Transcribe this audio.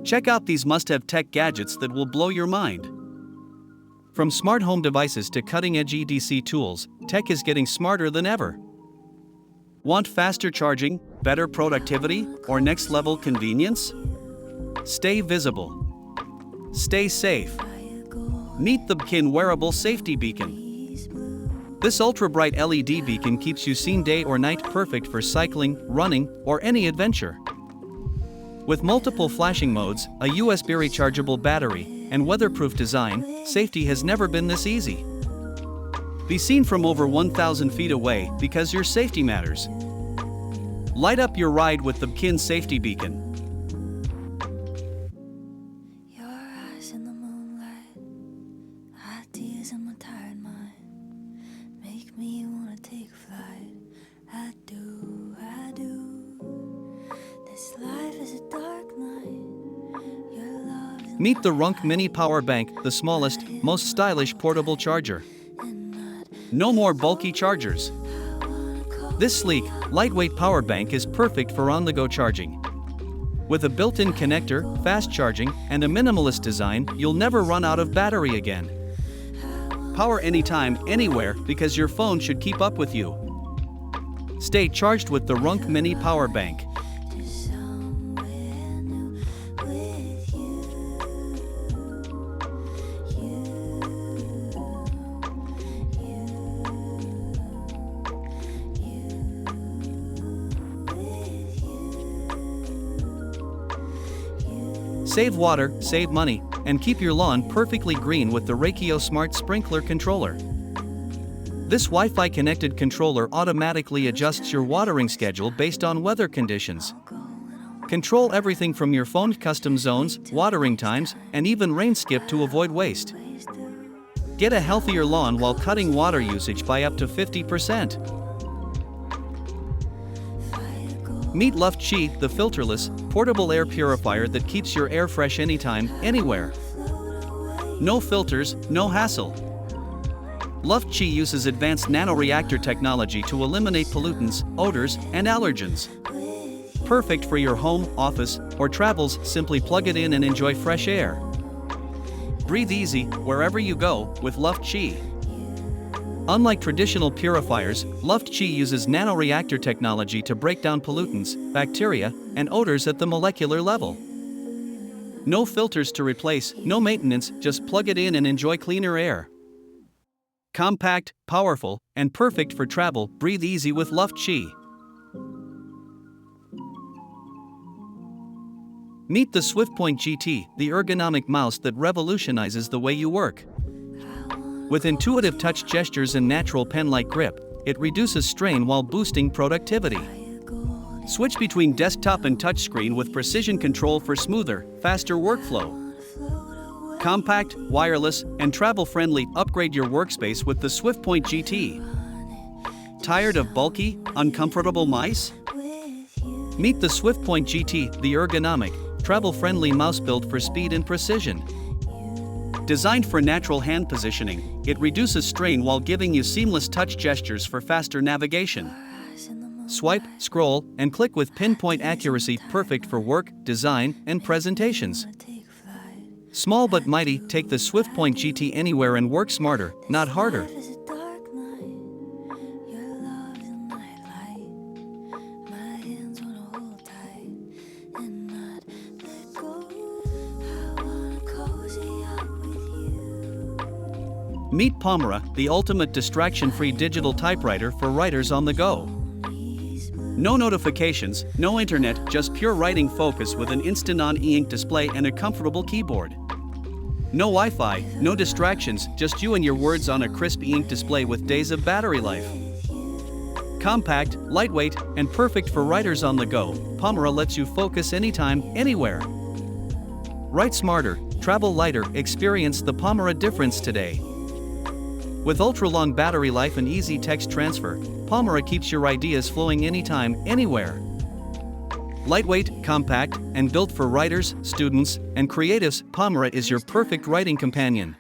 Check out these must-have tech gadgets that will blow your mind. From smart home devices to cutting-edge EDC tools, tech is getting smarter than ever. Want faster charging, better productivity, or next-level convenience? Stay visible. Stay safe. Meet the Beacon Wearable Safety Beacon. This ultra-bright LED beacon keeps you seen day or night, perfect for cycling, running, or any adventure. With multiple flashing modes, a USB rechargeable battery, and weatherproof design, safety has never been this easy. Be seen from over 1,000 feet away because your safety matters. Light up your ride with the Beacon Safety Beacon. Your eyes in the moonlight, ideas in my tired mind, make me wanna take flight. I do. This life is a dark night. Your love is Meet the Runk Mini Power Bank, the smallest, most stylish portable charger. No more bulky chargers. This sleek, lightweight power bank is perfect for on-the-go charging. With a built-in connector, fast charging, and a minimalist design, you'll never run out of battery again. Power anytime, anywhere, because your phone should keep up with you. Stay charged with the Runk Mini Power Bank. somewhere new with you. Save water, save money, and keep your lawn perfectly green with the Rakio Smart Sprinkler Controller. This Wi-Fi connected controller automatically adjusts your watering schedule based on weather conditions. Control everything from your phone's custom zones, watering times, and even rain skip to avoid waste. Get a healthier lawn while cutting water usage by up to 50%. Meet Luft Chi, the filterless, portable air purifier that keeps your air fresh anytime, anywhere. No filters, no hassle. Luft Chi uses advanced nanoreactor technology to eliminate pollutants, odors, and allergens. Perfect for your home, office, or travels. Simply plug it in and enjoy fresh air. Breathe easy wherever you go with Luft Chi. Unlike traditional purifiers, Luft Chi uses nanoreactor technology to break down pollutants, bacteria, and odors at the molecular level. No filters to replace, no maintenance, just plug it in and enjoy cleaner air. Compact, powerful, and perfect for travel. Breathe easy with Luft Chi. Meet the SwiftPoint GT, the ergonomic mouse that revolutionizes the way you work. With intuitive touch gestures and natural pen-like grip, it reduces strain while boosting productivity. Switch between desktop and touchscreen with precision control for smoother, faster workflow. Compact, wireless, and travel-friendly. Upgrade your workspace with the SwiftPoint GT. Tired of bulky, uncomfortable mice? Meet the SwiftPoint GT, the ergonomic, travel-friendly mouse built for speed and precision. Designed for natural hand positioning, it reduces strain while giving you seamless touch gestures for faster navigation. Swipe, scroll, and click with pinpoint accuracy, perfect for work, design, and presentations. Small but mighty, take the SwiftPoint GT anywhere and work smarter, not harder. Meet Pomera, the ultimate distraction-free digital typewriter for writers on the go. No notifications, no internet, just pure writing focus with an instant-on e-ink display and a comfortable keyboard. No Wi-Fi, no distractions, just you and your words on a crisp e-ink display with days of battery life. Compact, lightweight, and perfect for writers on the go, Pomera lets you focus anytime, anywhere. Write smarter, travel lighter, experience the Pomera difference today. With ultra-long battery life and easy text transfer, Pomera keeps your ideas flowing anytime, anywhere. Lightweight, compact, and built for writers, students, and creatives, Pomera is your perfect writing companion.